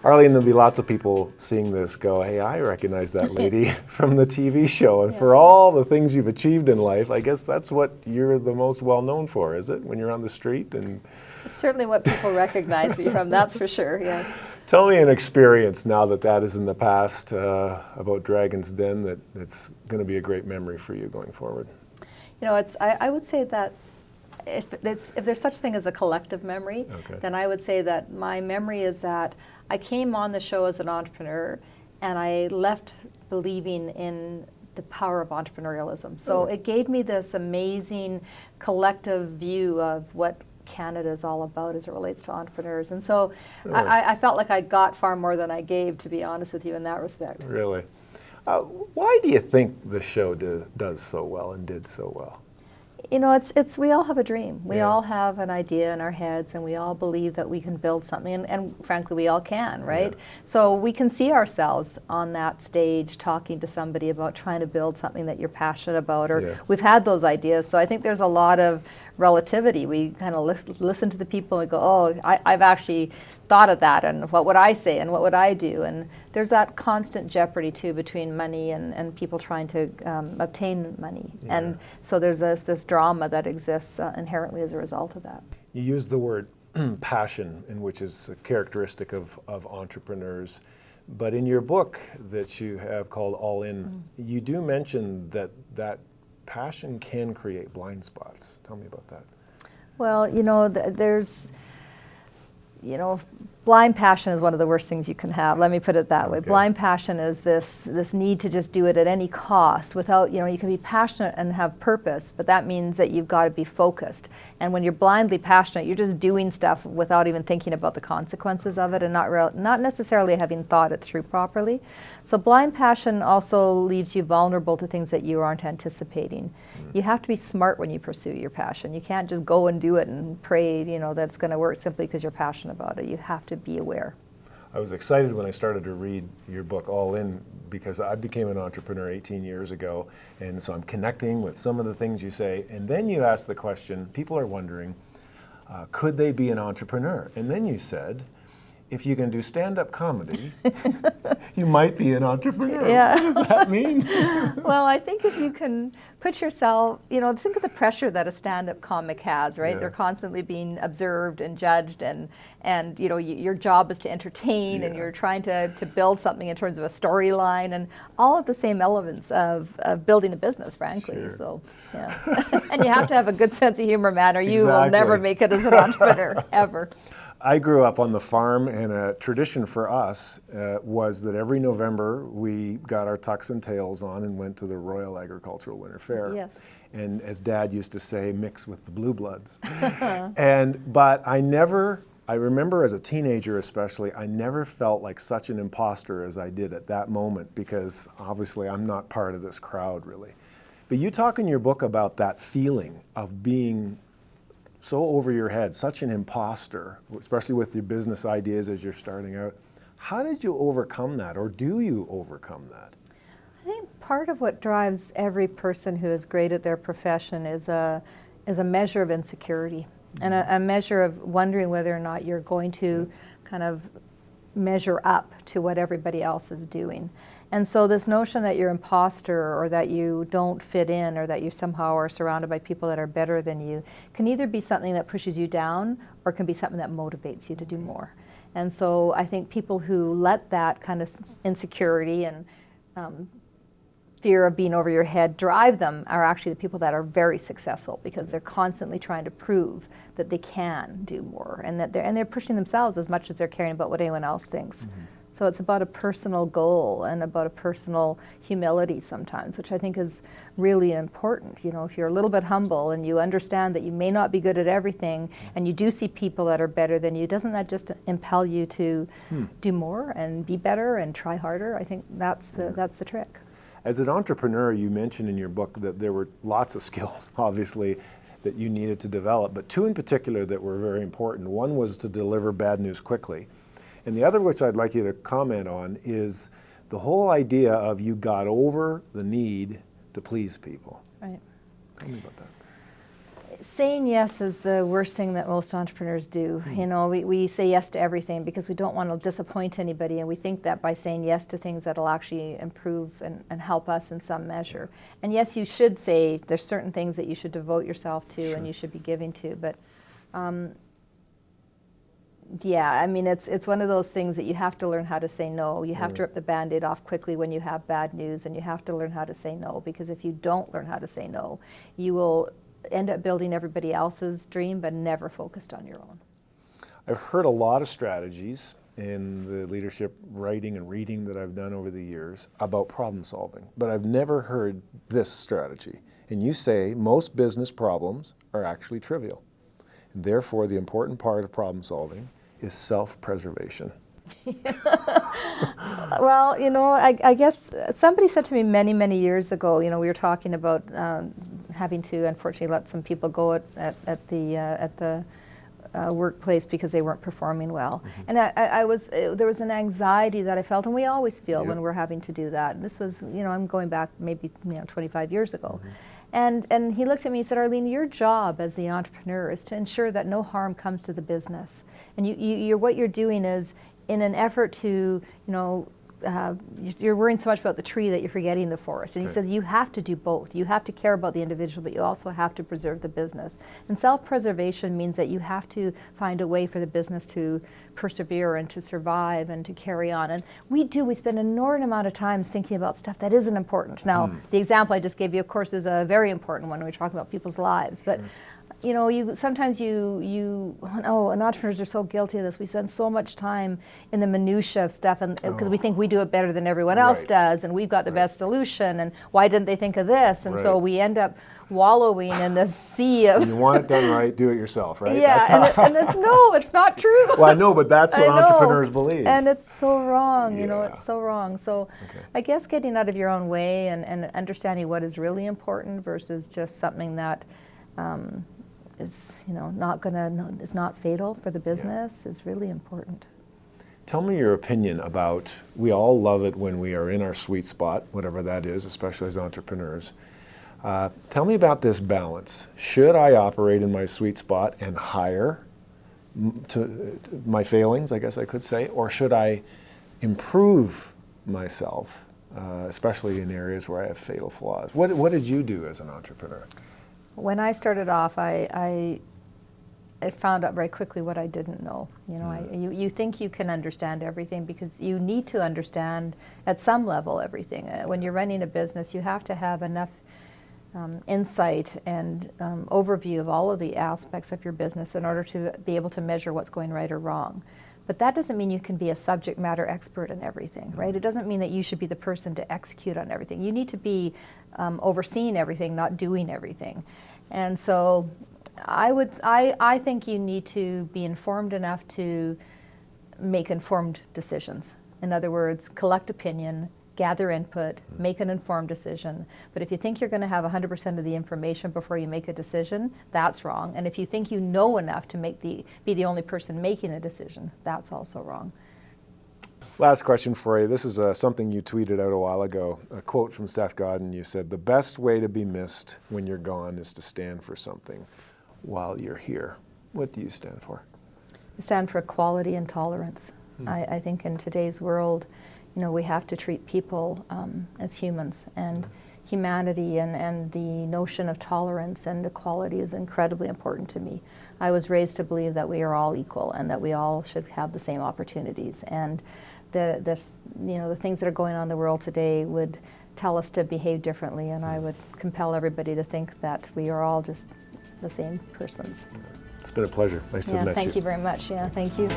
Arlene, there'll be lots of people seeing this go, hey, I recognize that lady from the TV show. And for all the things you've achieved in life, I guess that's what you're the most well known for, is it? When you're on the street? And it's certainly what people recognize me from, that's for sure, yes. Tell me an experience now that that is in the past about Dragon's Den that's going to be a great memory for you going forward. You know, I would say that if there's such thing as a collective memory, then I would say that my memory is that I came on the show as an entrepreneur and I left believing in the power of entrepreneurialism. So it gave me this amazing collective view of what Canada is all about as it relates to entrepreneurs. And so I felt like I got far more than I gave, to be honest with you, in that respect. Really? Why do you think the show does so well and did so well? You know, it's we all have a dream. We all have an idea in our heads, and we all believe that we can build something, and frankly, we all can, right? So we can see ourselves on that stage talking to somebody about trying to build something that you're passionate about, or we've had those ideas. So I think there's a lot of relativity. We kind of listen to the people and we go, oh, I've actually thought of that, and what would I say, and what would I do? And there's that constant jeopardy too between money and people trying to obtain money. And so there's this drama that exists inherently as a result of that. You use the word passion, which is a characteristic of entrepreneurs. But in your book that you have called All In, you do mention that passion can create blind spots. Tell me about that. Well, you know, there's, you know, blind passion is one of the worst things you can have. Let me put it that way. Blind passion is this need to just do it at any cost without, you know, you can be passionate and have purpose, but that means that you've got to be focused. And when you're blindly passionate, you're just doing stuff without even thinking about the consequences of it and not necessarily having thought it through properly. So blind passion also leaves you vulnerable to things that you aren't anticipating. You have to be smart when you pursue your passion. You can't just go and do it and pray, you know, that's going to work simply because you're passionate about it. You have to be aware. I was excited when I started to read your book, All In, because I became an entrepreneur 18 years ago, and so I'm connecting with some of the things you say. And then you asked the question, people are wondering, could they be an entrepreneur? And then you said, if you can do stand-up comedy, you might be an entrepreneur. What does that mean? Well, I think if you can put yourself, you know, think of the pressure that a stand-up comic has, right? They're constantly being observed and judged, and you know, your job is to entertain, and you're trying to build something in terms of a storyline, and all of the same elements of building a business, frankly. So, and you have to have a good sense of humor, man, or you will never make it as an entrepreneur, ever. I grew up on the farm, and a tradition for us was that every November we got our tux and tails on and went to the Royal Agricultural Winter Fair. And as Dad used to say, mix with the blue bloods. But I remember as a teenager especially, I never felt like such an imposter as I did at that moment, because obviously I'm not part of this crowd really. But you talk in your book about that feeling of being so over your head, such an imposter, especially with your business ideas as you're starting out. How did you overcome that, or do you overcome that? I think part of what drives every person who is great at their profession is a measure of insecurity, and a measure of wondering whether or not you're going to kind of measure up to what everybody else is doing. And so this notion that you're imposter, or that you don't fit in, or that you somehow are surrounded by people that are better than you, can either be something that pushes you down, or can be something that motivates you to do more. And so I think people who let that kind of insecurity and fear of being over your head drive them are actually the people that are very successful, because they're constantly trying to prove that they can do more, and that they're pushing themselves as much as they're caring about what anyone else thinks. So it's about a personal goal and about a personal humility sometimes, which I think is really important. You know, if you're a little bit humble and you understand that you may not be good at everything, and you do see people that are better than you, doesn't that just impel you to do more and be better and try harder? I think that's the trick. As an entrepreneur, you mentioned in your book that there were lots of skills, obviously, that you needed to develop, but two in particular that were very important. One was to deliver bad news quickly. And the other, which I'd like you to comment on, is the whole idea of you got over the need to please people. Right. Tell me about that. Saying yes is the worst thing that most entrepreneurs do. You know, we say yes to everything because we don't want to disappoint anybody, and we think that by saying yes to things that'll actually improve and help us in some measure. And yes, you should say there's certain things that you should devote yourself to and you should be giving to, but yeah, I mean, it's one of those things that you have to learn how to say no. You have to rip the Band-Aid off quickly when you have bad news, and you have to learn how to say no, because if you don't learn how to say no, you will end up building everybody else's dream but never focused on your own. I've heard a lot of strategies in the leadership writing and reading that I've done over the years about problem solving, but I've never heard this strategy. And you say most business problems are actually trivial. And therefore, the important part of problem solving is self-preservation. Well, you know, I guess somebody said to me many, many years ago, you know, we were talking about having to, unfortunately, let some people go at the workplace because they weren't performing well. And there was an anxiety that I felt, and we always feel when we're having to do that. And this was, you know, I'm going back maybe 25 years ago. And he looked at me and said, Arlene, your job as the entrepreneur is to ensure that no harm comes to the business. And what you're doing is, in an effort to, you know, you're worrying so much about the tree that you're forgetting the forest. And he says you have to do both. You have to care about the individual, but you also have to preserve the business. And self-preservation means that you have to find a way for the business to persevere and to survive and to carry on. And we spend an inordinate amount of time thinking about stuff that isn't important. Now, the example I just gave you, of course, is a very important one when we're talking about people's lives. But you know, sometimes and entrepreneurs are so guilty of this. We spend so much time in the minutia of stuff, and because we think we do it better than everyone else does, and we've got the best solution, and why didn't they think of this? And so we end up wallowing in this sea of. You want it done right, do it yourself, right? Yeah, and it's not true. Well, I know, but that's what entrepreneurs believe. And it's so wrong, you know, it's so wrong. So I guess getting out of your own way and understanding what is really important versus just something that is, you know, is not fatal for the business is really important. Tell me your opinion about, we all love it when we are in our sweet spot, whatever that is, especially as entrepreneurs. Tell me about this balance. Should I operate in my sweet spot and hire to my failings, I guess I could say, or should I improve myself, especially in areas where I have fatal flaws? What did you do as an entrepreneur? When I started off, I found out very quickly what I didn't know. You know, you think you can understand everything because you need to understand at some level everything. When you're running a business, you have to have enough insight and overview of all of the aspects of your business in order to be able to measure what's going right or wrong. But that doesn't mean you can be a subject matter expert in everything, right? It doesn't mean that you should be the person to execute on everything. You need to be overseeing everything, not doing everything. And so I think you need to be informed enough to make informed decisions. In other words, collect opinion, gather input, make an informed decision. But if you think you're going to have 100% of the information before you make a decision, that's wrong. And if you think you know enough to be the only person making a decision, that's also wrong. Last question for you. This is something you tweeted out a while ago, a quote from Seth Godin. You said, "The best way to be missed when you're gone is to stand for something while you're here." What do you stand for? I stand for equality and tolerance. I think in today's world, you know, we have to treat people as humans, and humanity and the notion of tolerance and equality is incredibly important to me. I was raised to believe that we are all equal and that we all should have the same opportunities. And the things that are going on in the world today would tell us to behave differently, and I would compel everybody to think that we are all just the same persons. It's been a pleasure. Nice to have met you. Thank you very much. Yeah, thank you.